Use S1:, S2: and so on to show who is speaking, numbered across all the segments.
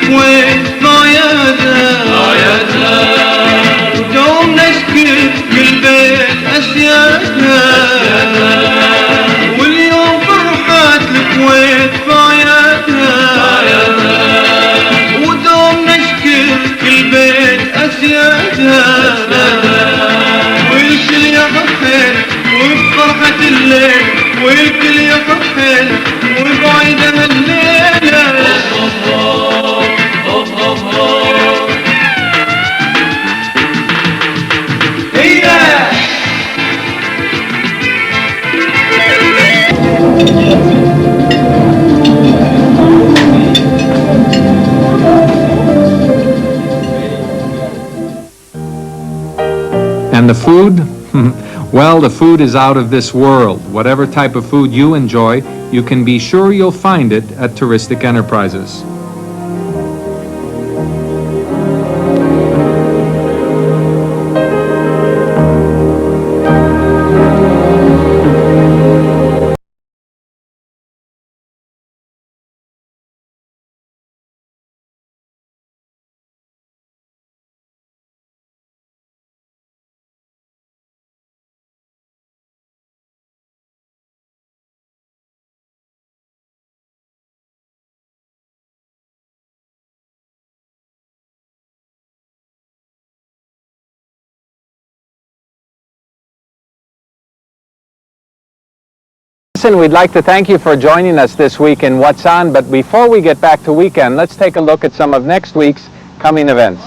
S1: الكويت ضايعتها ودوم نشكر كل بيت أسيادها واليوم فرحات الكويت ضايعتها ودوم نشكر كل بيت أسيادها والكل يفرحين وبفرحة الليل والكل يفرحين وبعيدها الليلة.
S2: And the food? Well, the food is out of this world. Whatever type of food you enjoy, you can be sure you'll find it at Touristic Enterprises. We'd like to thank you for joining us this week in What's On, but before we get back to weekend, let's take a look at some of next week's coming events.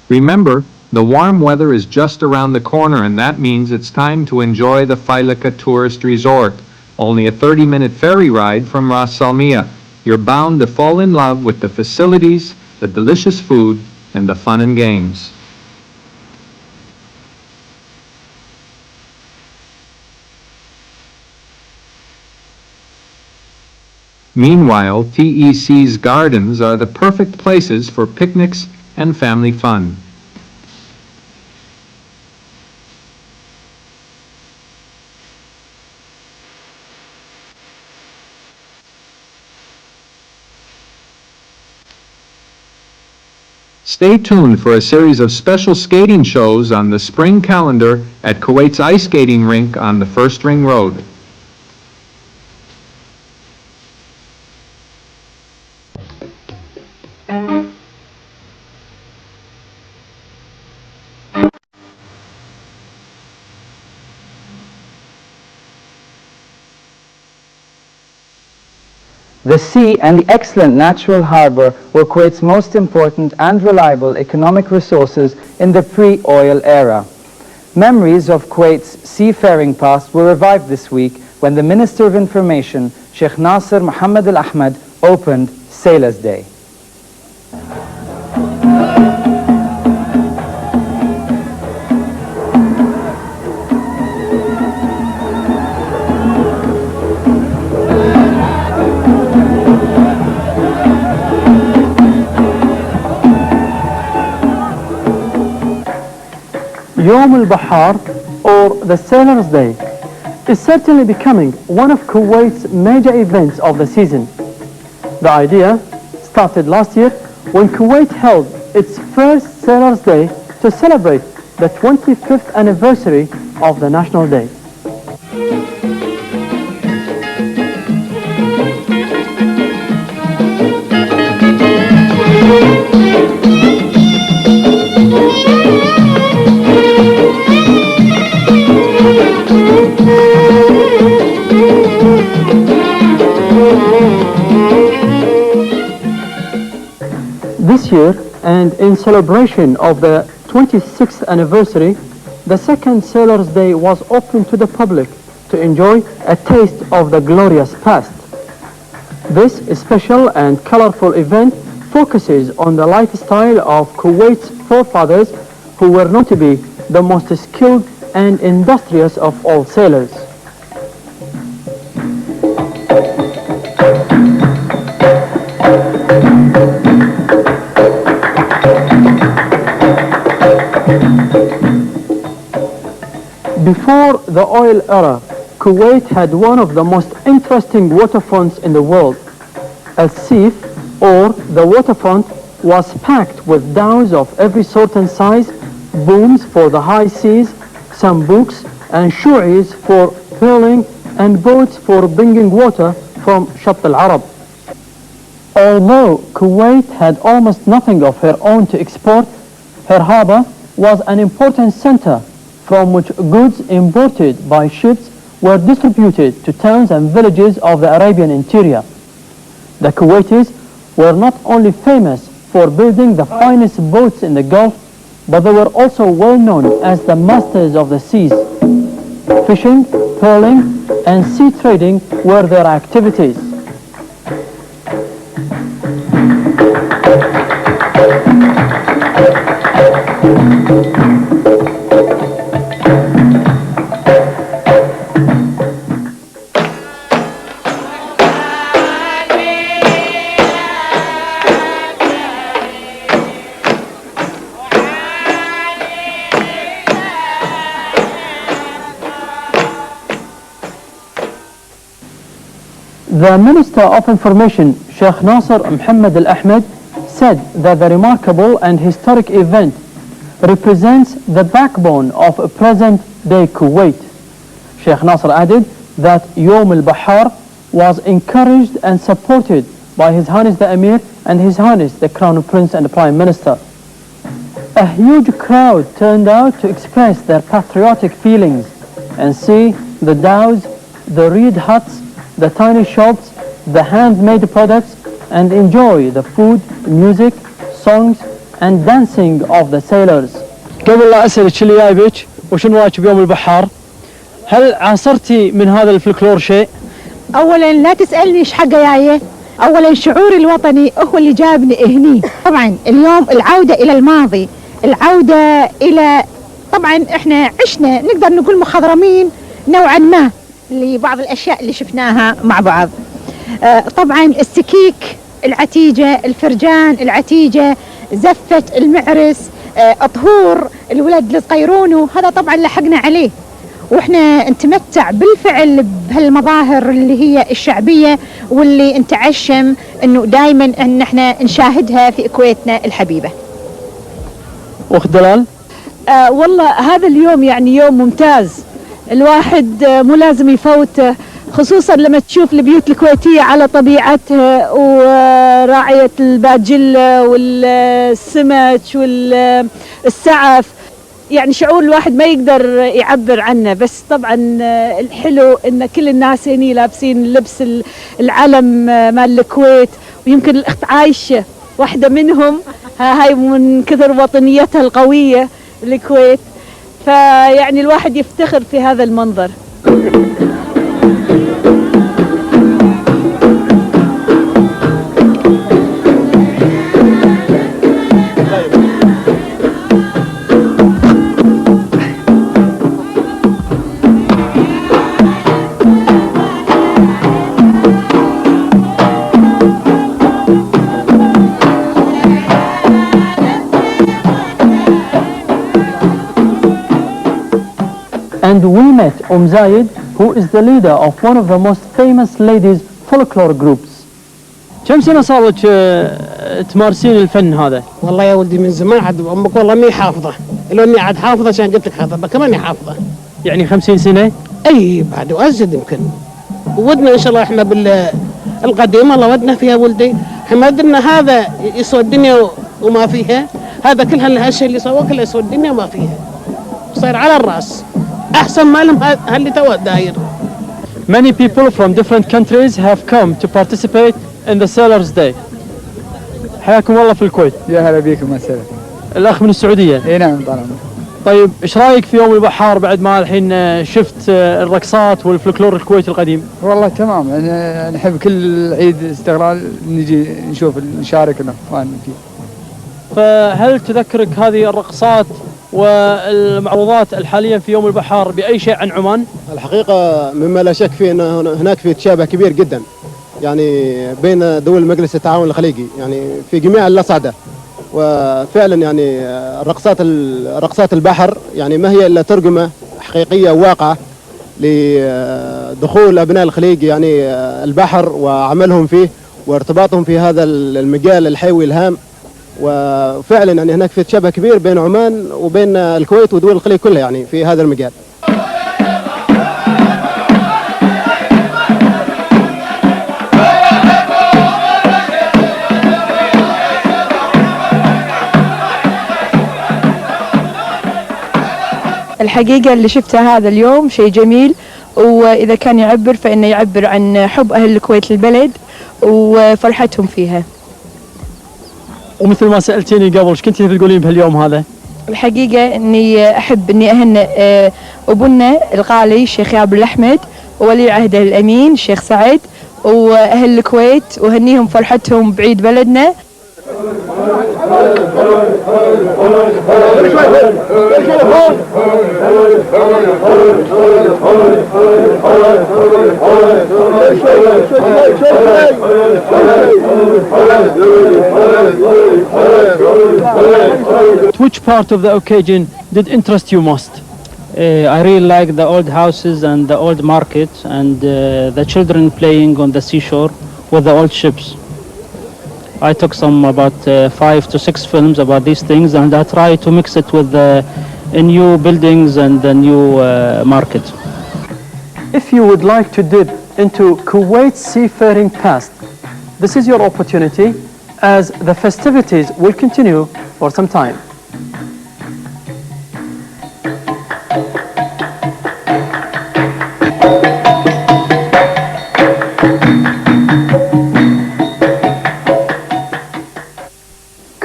S2: Remember, the warm weather is just around the corner, and that means it's time to enjoy the Failaka Tourist Resort, only a 30-minute ferry ride from Ras Salmiya. You're bound to fall in love with the facilities, the delicious food, and the fun and games. Meanwhile, TEC's gardens are the perfect places for picnics and family fun. Stay tuned for a series of special skating shows on the spring calendar at Kuwait's ice skating rink on the First Ring Road.
S3: The sea and the excellent natural harbor were Kuwait's most important and reliable economic resources in the pre-oil era. Memories of Kuwait's seafaring past were revived this week when the Minister of Information, Sheikh Nasser Mohammed Al Ahmed, opened Sailors' Day.
S4: Yom al-Bahar, or the Sailors' Day, is certainly becoming one of Kuwait's major events of the season. The idea started last year when Kuwait held its first Sailors' Day to celebrate the 25th anniversary of the National Day. This year, and in celebration of the 26th anniversary, the second Sailors' Day was open to the public to enjoy a taste of the glorious past. This special and colorful event focuses on the lifestyle of Kuwait's forefathers, who were known to be the most skilled and industrious of all sailors. Before the oil era, Kuwait had one of the most interesting waterfronts in the world. Al-Sif, or the waterfront, was packed with dhows of every sort and size, booms for the high seas, sambooks and shu'is for pearling, and boats for bringing water from Shatt al-Arab. Although Kuwait had almost nothing of her own to export, her harbor was an important center from which goods imported by ships were distributed to towns and villages of the Arabian interior. The Kuwaitis were not only famous for building the finest boats in the Gulf, but they were also well known as the masters of the seas. Fishing, pearling, and sea trading were their activities. The Minister of Information, Sheikh Nasser Mohammed Al-Ahmed, said that the remarkable and historic event represents the backbone of present-day Kuwait. Sheikh Nasser added that Yom al-Bahar was encouraged and supported by His Highness the Emir and His Highness the Crown Prince and the Prime Minister. A huge crowd turned out to express their patriotic feelings and see the dhows, the reed huts, the tiny shops, the handmade products, and enjoy the food, music, songs, and dancing of the sailors.
S5: قبل لا أسألك اللي جايبك وشنو رايك بيوم البحار، هل عاصرتي من هذا الفلكلور شيء؟
S6: أولا لا تسألني إيش حقه جاية، أولا شعوري الوطني هو اللي جابني هني. طبعا اليوم العودة إلى الماضي، العودة إلى، طبعا إحنا عشنا نقدر نقول مخضرمين نوعا ما لبعض الأشياء اللي شفناها مع بعض. طبعا السكيك العتيجة، الفرجان العتيجة، زفة المعرس، طهور الولد الصغيرون، هذا طبعا لحقنا عليه، واحنا نتمتع بالفعل بهالمظاهر اللي هي الشعبية واللي نتعشم انه دائما ان احنا نشاهدها في كويتنا الحبيبة.
S5: أخت دلال؟
S7: والله هذا اليوم يعني يوم ممتاز، الواحد مو لازم يفوته، خصوصا لما تشوف البيوت الكويتية على طبيعتها وراعية الباجلة والسمك والسعف، يعني شعور الواحد ما يقدر يعبر عنه. بس طبعا الحلو ان كل الناس هني لابسين لبس العلم مال الكويت، ويمكن الاخت عايشة واحدة منهم، هاي من كثر وطنيتها القوية الكويت، فيعني الواحد يفتخر في هذا المنظر.
S4: And we met Zayed, who is the leader of one of the most famous ladies folklore groups.
S5: كم سنة صار لك تمارسين الفن هذا؟
S8: والله يا ولدي من زمان، عاد امك والله مي حافظه، لو اني عاد حافظه عشان قلت لك حافظه كمان حافظه.
S5: يعني 50 سنة؟
S8: اي بعد وازيد يمكن. ودنا ان شاء الله احنا بالقديم، الله ودنا فيها ولدي، احنا ادرنا هذا يسوى الدنيا وما فيها، هذا كل هالشيء اللي سواه كله يسوى الدنيا وما فيها، وصار على الراس احسن ما لهم هاللي تو داير.
S5: Many people from different countries have come to participate in the Sailors' Day. حياكم الله في الكويت.
S3: يا هلا بيكم مساء.
S5: الأخ من السعودية.
S3: اي نعم طبعا.
S5: طيب ايش رايك في يوم البحار بعد ما الحين شفت الرقصات والفلكلور الكويتي القديم؟
S3: والله تمام، انا نحب كل عيد استقلال نجي نشوف نشارك الاخوان فيه.
S5: فهل تذكرك هذه الرقصات والمعروضات الحالية في يوم البحار بأي شيء عن عمان؟
S9: الحقيقة مما لا شك فيه أن هناك في تشابه كبير جدا يعني بين دول مجلس التعاون الخليجي يعني في جميع الأصعدة، وفعلا يعني رقصات البحر يعني ما هي إلا ترجمة حقيقية واقعة لدخول أبناء الخليج يعني البحر وعملهم فيه وارتباطهم في هذا المجال الحيوي الهام. وفعلا يعني هناك في تشابه كبير بين عمان وبين الكويت ودول الخليج كلها يعني في هذا المجال.
S7: الحقيقة اللي شفتها هذا اليوم شيء جميل، وإذا كان يعبر فإنه يعبر عن حب أهل الكويت للبلد وفرحتهم فيها.
S5: ومثل ما سألتيني قبل، ايش كنتي تقولين بهاليوم هذا؟
S7: الحقيقة إني أحب إني أهنئ أبونا الغالي الشيخ يابر الأحمد وولي عهده الأمين الشيخ سعد وأهل الكويت، وهنيهم فرحتهم بعيد بلدنا.
S5: Which part of the occasion did interest you most?
S10: I really like the old houses and the old market and the children playing on the seashore with the old ships. I took some about 5 to 6 films about these things, and I try to mix it with the new buildings and the new market.
S4: If you would like to dip into Kuwait's seafaring past, this is your opportunity, as the festivities will continue for some time.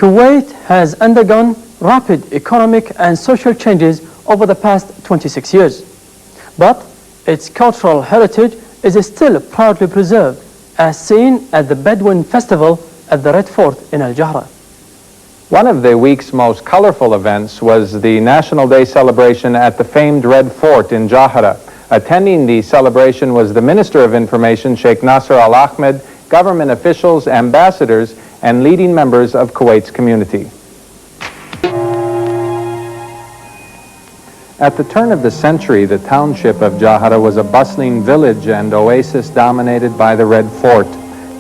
S4: Kuwait has undergone rapid economic and social changes over the past 26 years, but its cultural heritage is still proudly preserved, as seen at the Bedouin Festival at the Red Fort in Al-Jahra.
S2: One of the week's most colorful events was the National Day celebration at the famed Red Fort in Jahra. Attending the celebration was the Minister of Information, Sheikh Nasser Al Ahmed, government officials, ambassadors, and leading members of Kuwait's community. At the turn of the century, the township of Jahra was a bustling village and oasis dominated by the Red Fort.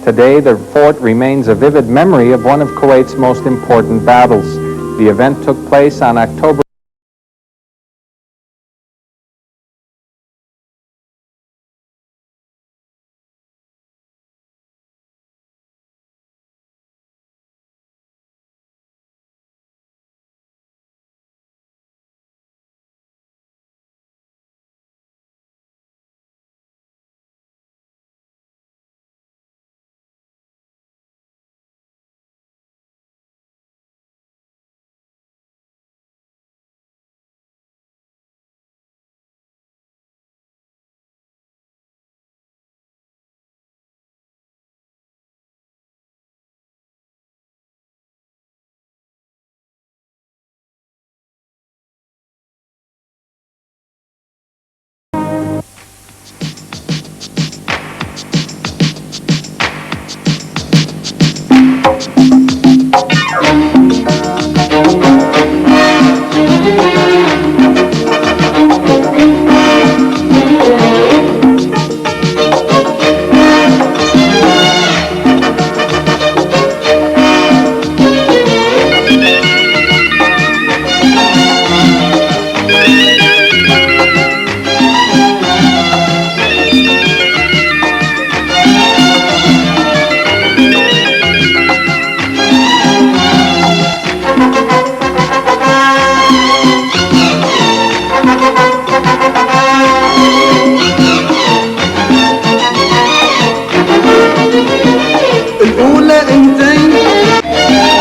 S2: Today, the fort remains a vivid memory of one of Kuwait's most important battles. The event took place on October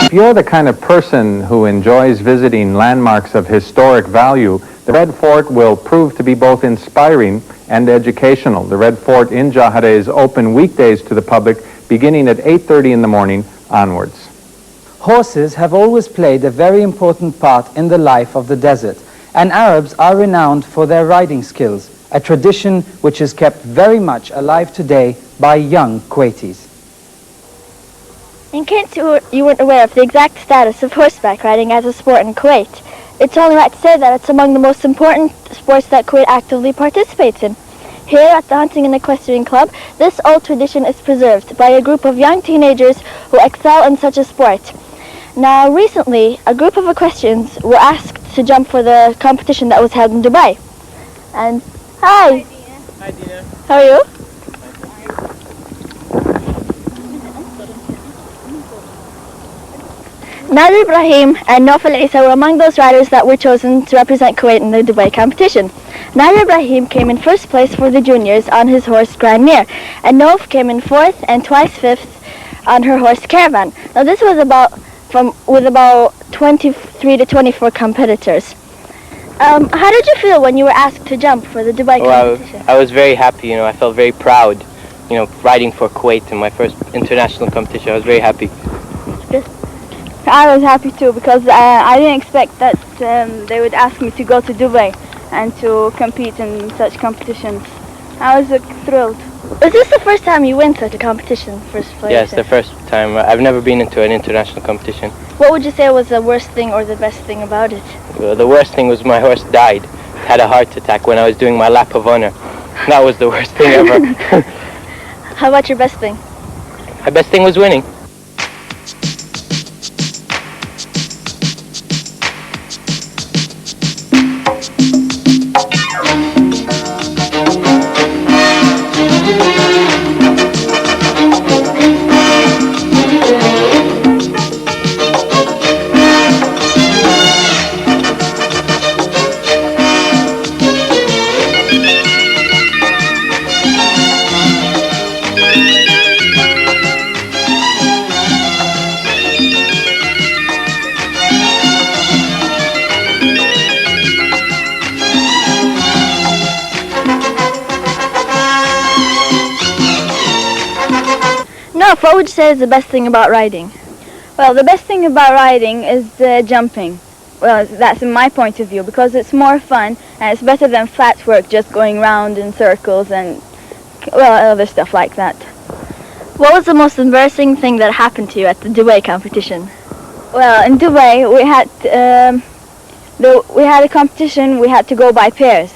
S2: If you're the kind of person who enjoys visiting landmarks of historic value, the Red Fort will prove to be both inspiring and educational. The Red Fort in Jahra is open weekdays to the public beginning at 8:30 in the morning onwards.
S3: Horses have always played a very important part in the life of the desert, and Arabs are renowned for their riding skills, a tradition which is kept very much alive today by young Kuwaitis.
S11: In case you weren't aware of the exact status of horseback riding as a sport in Kuwait, it's only right to say that it's among the most important sports that Kuwait actively participates in. Here at the Hunting and Equestrian Club, this old tradition is preserved by a group of young teenagers who excel in such a sport. Now, recently, a group of equestrians were asked to jump for the competition that was held in Dubai. And, hi!
S5: Hi, Dina.
S11: How are you? Nader Ibrahim and Naufal Isa were among those riders that were chosen to represent Kuwait in the Dubai competition. Nader Ibrahim came in first place for the juniors on his horse Grand Mir, and Nauf came in fourth and twice fifth on her horse Caravan. Now this was with about 23 to 24 competitors. How did you feel when you were asked to jump for the Dubai competition?
S12: I was very happy, I felt very proud, riding for Kuwait in my first international competition. I was very happy.
S13: I was happy too, because I didn't expect that they would ask me to go to Dubai and to compete in such competitions. I was thrilled.
S11: Is this the first time you win such a competition, first place?
S12: Yes, the first time. I've never been into an international competition.
S11: What would you say was the worst thing or the best thing about it?
S12: The worst thing was my horse died. Had a heart attack when I was doing my lap of honor. That was the worst thing ever.
S11: How about your best thing?
S12: My best thing was winning.
S11: What would you say is the best thing about riding?
S13: Well, the best thing about riding is jumping. Well, that's in my point of view, because it's more fun and it's better than flat work, just going round in circles and, well, other stuff like that.
S11: What was the most embarrassing thing that happened to you at the Dubai competition?
S13: Well, in Dubai we had a competition. We had to go by pairs,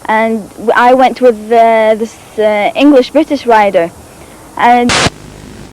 S13: and I went with this English-British rider, and